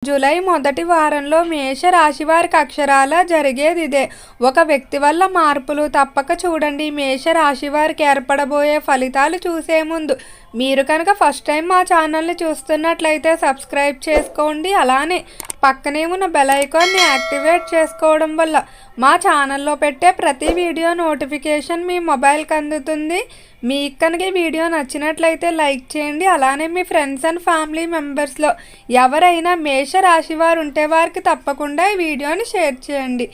July మొదటి వారంలో మేష రాశి వారికి అక్షరాల జరిగేది ఇదే. ఒక వ్యక్తి వల్ల మార్పులు తప్పక చూడండి. మేష రాశి వారికి ఏర్పడబోయే ఫలితాలు చూసే ముందు మీరు కనుక ఫస్ట్ టైం మా ఛానల్ని చూస్తున్నట్లయితే సబ్స్క్రైబ్ చేసుకోండి. అలానే పక్కనే ఉన్న బెల్ ఐకాన్ని యాక్టివేట్ చేసుకోవడం వల్ల మా ఛానల్లో పెట్టే ప్రతి వీడియో నోటిఫికేషన్ మీ మొబైల్కి అందుతుంది. మీకు కనుక ఈ వీడియో నచ్చినట్లయితే లైక్ చేయండి. అలానే మీ ఫ్రెండ్స్ అండ్ ఫ్యామిలీ మెంబర్స్లో ఎవరైనా మేష రాశి వారు ఉంటే వారికి తప్పకుండా ఈ వీడియోని షేర్ చేయండి.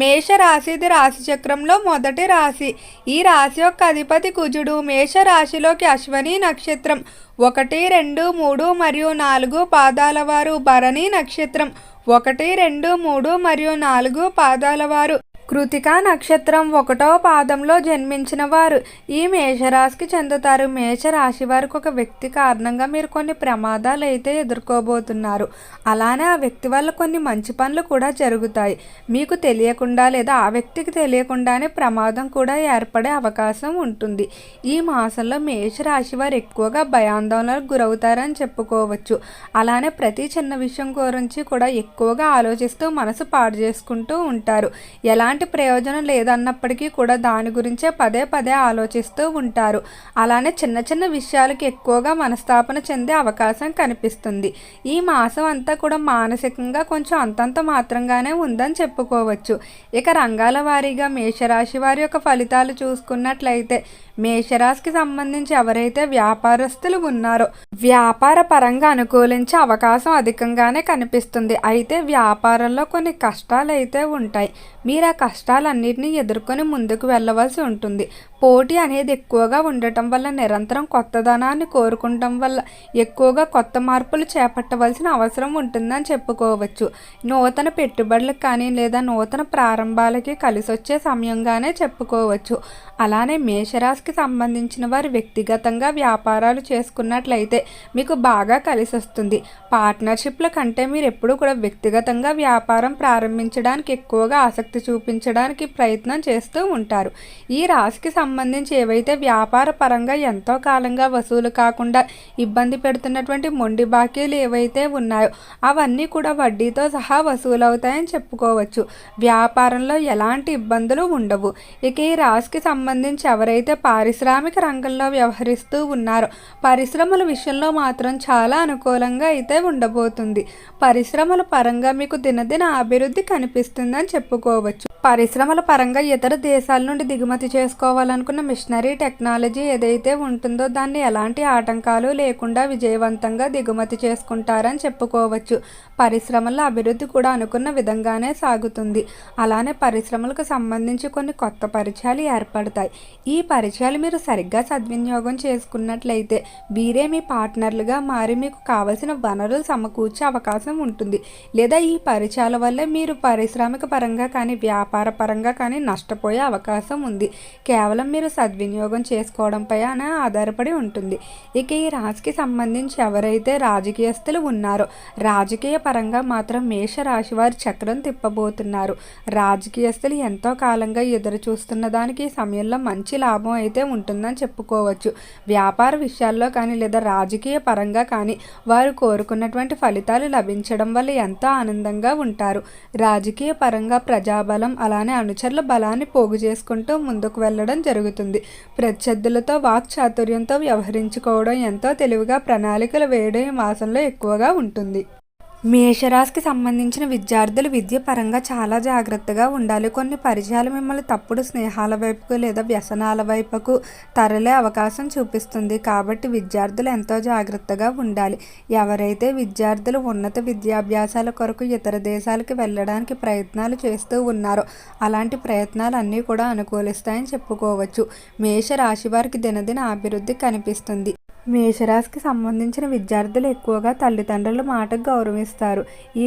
మేష రాశిది రాశి చక్రంలో మొదటి రాశి. ఈ రాశి యొక్క అధిపతి కుజుడు. మేష రాశిలోకి అశ్వని నక్షత్రం 1, 2, 3 మరియు 4 పాదాల వారు, భరణి నక్షత్రం 1, 2, 3 మరియు 4 పాదాల వారు, కృతికా నక్షత్రం 1వ పాదంలో జన్మించిన వారు ఈ మేషరాశికి చెందుతారు. మేషరాశి వారికి ఒక వ్యక్తి కారణంగా మీరు కొన్ని ప్రమాదాలు అయితే ఎదుర్కోబోతున్నారు. అలానే ఆ వ్యక్తి వల్ల కొన్ని మంచి పనులు కూడా జరుగుతాయి. మీకు తెలియకుండా లేదా ఆ వ్యక్తికి తెలియకుండానే ప్రమాదం కూడా ఏర్పడే అవకాశం ఉంటుంది. ఈ మాసంలో మేషరాశి వారు ఎక్కువగా భయాందోళనలకు గురవుతారని చెప్పుకోవచ్చు. అలానే ప్రతి చిన్న విషయం గురించి కూడా ఎక్కువగా ఆలోచిస్తూ మనసు పాడు చేసుకుంటూ ఉంటారు. ఎలాంటి ప్రయోజనం లేదన్నప్పటికీ కూడా దాని గురించే పదే పదే ఆలోచిస్తూ ఉంటారు. అలానే చిన్న చిన్న విషయాలకి ఎక్కువగా మనస్తాపన చెందే అవకాశం కనిపిస్తుంది. ఈ మాసం అంతా కూడా మానసికంగా కొంచెం అంతంత మాత్రంగానే ఉందని చెప్పుకోవచ్చు. ఇక రంగాల వారీగా మేషరాశి వారి యొక్క ఫలితాలు చూసుకున్నట్లయితే మేషరాశికి సంబంధించి ఎవరైతే వ్యాపారస్తులు ఉన్నారో వ్యాపార పరంగా అనుకూలించే అవకాశం అధికంగానే కనిపిస్తుంది. అయితే వ్యాపారంలో కొన్ని కష్టాలు అయితే ఉంటాయి. మీరు ఆ కష్టాలన్నింటినీ ఎదుర్కొని ముందుకు వెళ్ళవలసి ఉంటుంది. పోటీ అనేది ఎక్కువగా ఉండటం వల్ల నిరంతరం కొత్తదనాన్ని కోరుకుంటం వల్ల ఎక్కువగా కొత్త మార్పులు చేపట్టవలసిన అవసరం ఉంటుందని చెప్పుకోవచ్చు. నూతన పెట్టుబడులకు కానీ లేదా నూతన ప్రారంభాలకి కలిసి వచ్చే సమయంగానే చెప్పుకోవచ్చు. అలానే మేషరాశికి సంబంధించిన వారు వ్యక్తిగతంగా వ్యాపారాలు చేసుకున్నట్లయితే మీకు బాగా కలిసి వస్తుంది. పార్ట్నర్షిప్ల కంటే మీరు ఎప్పుడూ కూడా వ్యక్తిగతంగా వ్యాపారం ప్రారంభించడానికి ఎక్కువగా ఆసక్తి చూపించడానికి ప్రయత్నం చేస్తూ ఉంటారు. ఈ రాశికి సంబంధించి ఏవైతే వ్యాపార పరంగా ఎంతో కాలంగా వసూలు కాకుండా ఇబ్బంది పెడుతున్నటువంటి మొండి బాకీలు ఏవైతే ఉన్నాయో అవన్నీ కూడా వడ్డీతో సహా వసూలవుతాయని చెప్పుకోవచ్చు. వ్యాపారంలో ఎలాంటి ఇబ్బందులు ఉండవు. ఇక ఈ రాశికి సంబంధించి ఎవరైతే పారిశ్రామిక రంగంలో వ్యవహరిస్తూ ఉన్నారో పరిశ్రమల విషయంలో మాత్రం చాలా అనుకూలంగా అయితే ఉండబోతుంది. పరిశ్రమల పరంగా మీకు దినదిన అభివృద్ధి కనిపిస్తుందని చెప్పుకోవచ్చు. పరిశ్రమల పరంగా ఇతర దేశాల నుండి దిగుమతి చేసుకోవాలనుకున్న మిషనరీ టెక్నాలజీ ఏదైతే ఉంటుందో దాన్ని ఎలాంటి ఆటంకాలు లేకుండా విజయవంతంగా దిగుమతి చేసుకుంటారని చెప్పుకోవచ్చు. పరిశ్రమల అభివృద్ధి కూడా అనుకున్న విధంగానే సాగుతుంది. అలానే పరిశ్రమలకు సంబంధించి కొన్ని కొత్త పరిచయాలు ఏర్పడతాయి. ఈ పరిచయాలు మీరు సరిగ్గా సద్వినియోగం చేసుకున్నట్లయితే వీరే మీ పార్ట్నర్లుగా మారి మీకు కావలసిన వనరులు సమకూర్చే అవకాశం ఉంటుంది. లేదా ఈ పరిచయాల వల్ల మీరు పారిశ్రామిక పరంగా కానీ వ్యాపార పరంగా కానీ నష్టపోయే అవకాశం ఉంది. కేవలం మీరు సద్వినియోగం చేసుకోవడంపై ఆధారపడి ఉంటుంది. ఇక ఈ రాశికి సంబంధించి ఎవరైతే రాజకీయస్తులు ఉన్నారో రాజకీయ పరంగా మాత్రం మేషరాశి వారు చక్రం తిప్పబోతున్నారు. రాజకీయస్తులు ఎంతో కాలంగా ఎదురు చూస్తున్న దానికి ఈ సమయంలో మంచి లాభం అయితే ఉంటుందని చెప్పుకోవచ్చు. వ్యాపార విషయాల్లో కానీ లేదా రాజకీయ పరంగా కానీ వారు కోరుకున్నటువంటి ఫలితాలు లభించడం వల్ల ఎంతో ఆనందంగా ఉంటారు. రాజకీయ పరంగా ప్రజాబలం అలానే అనుచరుల బలాన్ని పోగు చేసుకుంటూ ముందుకు వెళ్ళడం జరుగుతుంది. ప్రత్యర్థులతో వాక్ చాతుర్యంతో వ్యవహరించుకోవడం ఎంతో తెలివిగా ప్రణాళికలు వేయడం ఈ మాసంలో ఎక్కువగా ఉంటుంది. మేషరాశికి సంబంధించిన విద్యార్థులు విద్య పరంగా చాలా జాగ్రత్తగా ఉండాలి. కొన్ని పరిచయాలు మిమ్మల్ని తప్పుడు స్నేహాల వైపుకు లేదా వ్యసనాల వైపుకు తరలే అవకాశం చూపిస్తుంది. కాబట్టి విద్యార్థులు ఎంతో జాగ్రత్తగా ఉండాలి. ఎవరైతే విద్యార్థులు ఉన్నత విద్యాభ్యాసాల కొరకు ఇతర దేశాలకు వెళ్ళడానికి ప్రయత్నాలు చేస్తూ ఉన్నారో అలాంటి ప్రయత్నాలు అన్నీ కూడా అనుకూలిస్తాయని చెప్పుకోవచ్చు. మేషరాశి వారికి దినదిన అభివృద్ధి కనిపిస్తుంది. మేషరాశికి సంబంధించిన విద్యార్థులు ఎక్కువగా తల్లిదండ్రుల మాటకు గౌరవిస్తారు.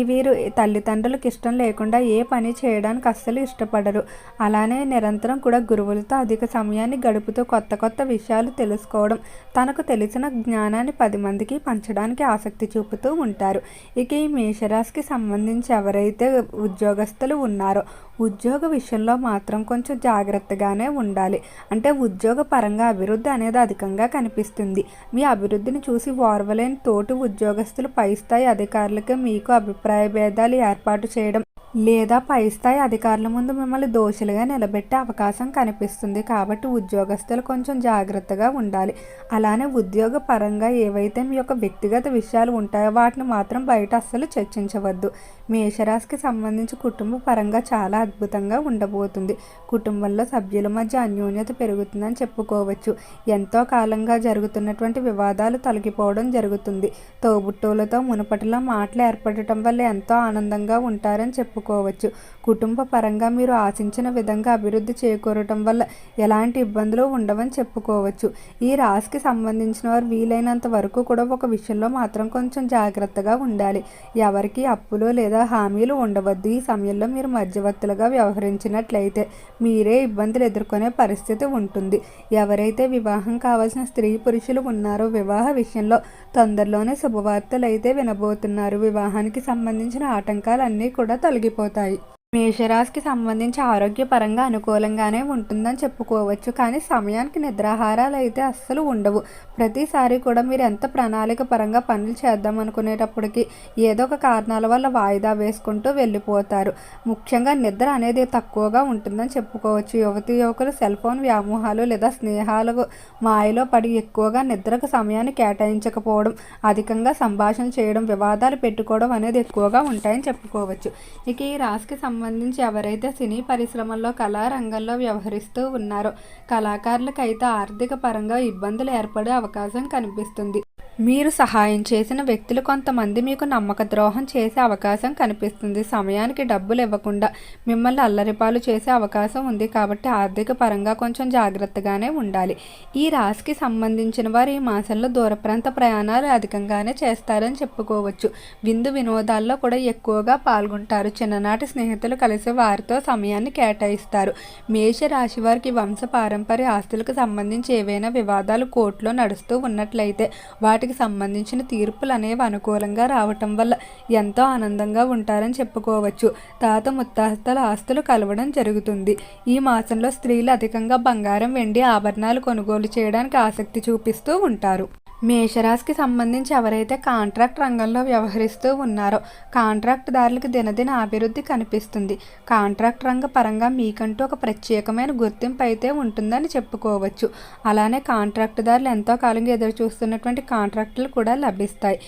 వీరు తల్లిదండ్రులకు ఇష్టం లేకుండా ఏ పని చేయడానికి అస్సలు ఇష్టపడరు. అలానే నిరంతరం కూడా గురువులతో అధిక సమయాన్ని గడుపుతూ కొత్త కొత్త విషయాలు తెలుసుకోవడం, తనకు తెలిసిన జ్ఞానాన్ని 10 మందికి పంచడానికి ఆసక్తి చూపుతూ ఉంటారు. ఇక ఈ మేషరాశికి సంబంధించి ఎవరైతే ఉద్యోగస్తులు ఉన్నారో ఉద్యోగ విషయంలో మాత్రం కొంచెం జాగ్రత్తగానే ఉండాలి. అంటే ఉద్యోగ పరంగా అభివృద్ధి అనేది అధికంగా కనిపిస్తుంది. మీ అభివృద్ధిని చూసి ఓర్వలేని తోటి ఉద్యోగస్తులు పై స్థాయి అధికారులకి మీకు అభిప్రాయ భేదాలు ఏర్పాటు చేయడం లేదా పై స్థాయి అధికారుల ముందు మిమ్మల్ని దోషులుగా నిలబెట్టే అవకాశం కనిపిస్తుంది. కాబట్టి ఉద్యోగస్తులు కొంచెం జాగ్రత్తగా ఉండాలి. అలానే ఉద్యోగ పరంగా ఏవైతే మీ యొక్క వ్యక్తిగత విషయాలు ఉంటాయో వాటిని మాత్రం బయట అస్సలు చర్చించవద్దు. మేషరాశికి సంబంధించి కుటుంబ పరంగా చాలా అద్భుతంగా ఉండబోతుంది. కుటుంబంలో సభ్యుల మధ్య అన్యోన్యత పెరుగుతుందని చెప్పుకోవచ్చు. ఎంతో కాలంగా జరుగుతున్నటువంటి వివాదాలు తొలగిపోవడం జరుగుతుంది. తోబుట్టువులతో మునుపటిలో మాటలు ఏర్పడటం వల్ల ఎంతో ఆనందంగా ఉంటారని చెప్పుకోవచ్చు. కుటుంబ పరంగా మీరు ఆశించిన విధంగా అభివృద్ధి చేకూరటం వల్ల ఎలాంటి ఇబ్బందులు ఉండవని చెప్పుకోవచ్చు. ఈ రాశికి సంబంధించిన వారు వీలైనంత వరకు కూడా ఒక విషయంలో మాత్రం కొంచెం జాగ్రత్తగా ఉండాలి. ఎవరికి అప్పులు లేదా హామీలు ఉండవద్దు. ఈ సమయంలో మీరు మధ్యవర్తులుగా వ్యవహరించినట్లయితే మీరే ఇబ్బందులు ఎదుర్కొనే పరిస్థితి ఉంటుంది. ఎవరైతే వివాహం కావాల్సిన స్త్రీ పురుషులు ఉన్నారో వివాహ విషయంలో తొందరలోనే శుభవార్తలు అయితే వినబోతున్నారు. వివాహానికి సంబంధించిన ఆటంకాలన్నీ కూడా తొలగిపోతాయి. మేషరాశికి సంబంధించి ఆరోగ్యపరంగా అనుకూలంగానే ఉంటుందని చెప్పుకోవచ్చు. కానీ సమయానికి నిద్రాహారాలు అయితే అస్సలు ఉండవు. ప్రతిసారి కూడా మీరు ఎంత ప్రణాళిక పరంగా పనులు చేద్దాం అనుకునేటప్పటికీ ఏదో ఒక కారణాల వల్ల వాయిదా వేసుకుంటూ వెళ్ళిపోతారు. ముఖ్యంగా నిద్ర అనేది తక్కువగా ఉంటుందని చెప్పుకోవచ్చు. యువతి యువకులు సెల్ ఫోన్ వ్యామోహాలు లేదా స్నేహాలకు మాయలో పడి ఎక్కువగా నిద్రకు సమయాన్ని కేటాయించకపోవడం, అధికంగా సంభాషణ చేయడం, వివాదాలు పెట్టుకోవడం అనేది ఎక్కువగా ఉంటాయని చెప్పుకోవచ్చు. ఇక ఈ రాశికి సంబంధించి ఎవరైతే సినీ పరిశ్రమల్లో కళారంగంలో వ్యవహరిస్తూ ఉన్నారో కళాకారులకైతే ఆర్థిక పరంగా ఇబ్బందులు ఏర్పడే అవకాశం కనిపిస్తుంది. మీరు సహాయం చేసిన వ్యక్తులు కొంతమంది మీకు నమ్మక ద్రోహం చేసే అవకాశం కనిపిస్తుంది. సమయానికి డబ్బులు ఇవ్వకుండా మిమ్మల్ని అల్లరిపాలు చేసే అవకాశం ఉంది. కాబట్టి ఆర్థిక పరంగా కొంచెం జాగ్రత్తగానే ఉండాలి. ఈ రాశికి సంబంధించిన వారు ఈ మాసంలో దూర ప్రాంత ప్రయాణాలు అధికంగానే చేస్తారని చెప్పుకోవచ్చు. విందు వినోదాల్లో కూడా ఎక్కువగా పాల్గొంటారు. చిన్ననాటి స్నేహితులు కలిసి వారితో సమయాన్ని కేటాయిస్తారు. మేష రాశి వారికి వంశ పారంపర్య ఆస్తులకు సంబంధించి ఏవైనా వివాదాలు కోర్టులో నడుస్తూ ఉన్నట్లయితే వాటికి సంబంధించిన తీర్పులు అనేవి అనుకూలంగా రావటం వల్ల ఎంతో ఆనందంగా ఉంటారని చెప్పుకోవచ్చు. తాత ముత్తాతల ఆస్తులు కలవడం జరుగుతుంది. ఈ మాసంలో స్త్రీలు అధికంగా బంగారం, వెండి ఆభరణాలు కొనుగోలు చేయడానికి ఆసక్తి చూపిస్తూ ఉంటారు. మేషరాశికి సంబంధించి ఎవరైతే కాంట్రాక్ట్ రంగంలో వ్యవహరిస్తూ ఉన్నారో కాంట్రాక్ట్ దారులకు దినదిన అభివృద్ధి కనిపిస్తుంది. కాంట్రాక్ట్ రంగ పరంగా మీకంటూ ఒక ప్రత్యేకమైన గుర్తింపు అయితే ఉంటుందని చెప్పుకోవచ్చు. అలానే కాంట్రాక్ట్ దారులు ఎంతో కాలంగా ఎదురు చూస్తున్నటువంటి కాంట్రాక్టులు కూడా లభిస్తాయి.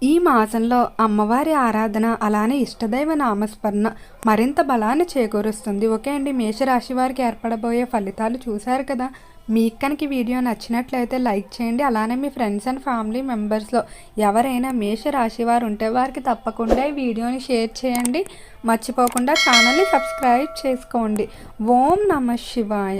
ఈ మాసంలో అమ్మవారి ఆరాధన అలానే ఇష్టదైవ నామస్మరణ మరింత బలాన్ని చేకూరుస్తుంది. ఓకే అండి, మేషరాశి వారికి ఏర్పడబోయే ఫలితాలు చూశారు కదా. మీకు కనుక వీడియో నచ్చినట్లయితే లైక్ చేయండి. అలానే మీ ఫ్రెండ్స్ అండ్ ఫ్యామిలీ మెంబర్స్లో ఎవరైనా మేషరాశి వారు ఉంటే వారికి తప్పకుండా ఈ వీడియోని షేర్ చేయండి. మర్చిపోకుండా ఛానల్ని సబ్స్క్రైబ్ చేసుకోండి. ఓం నమః శివాయ.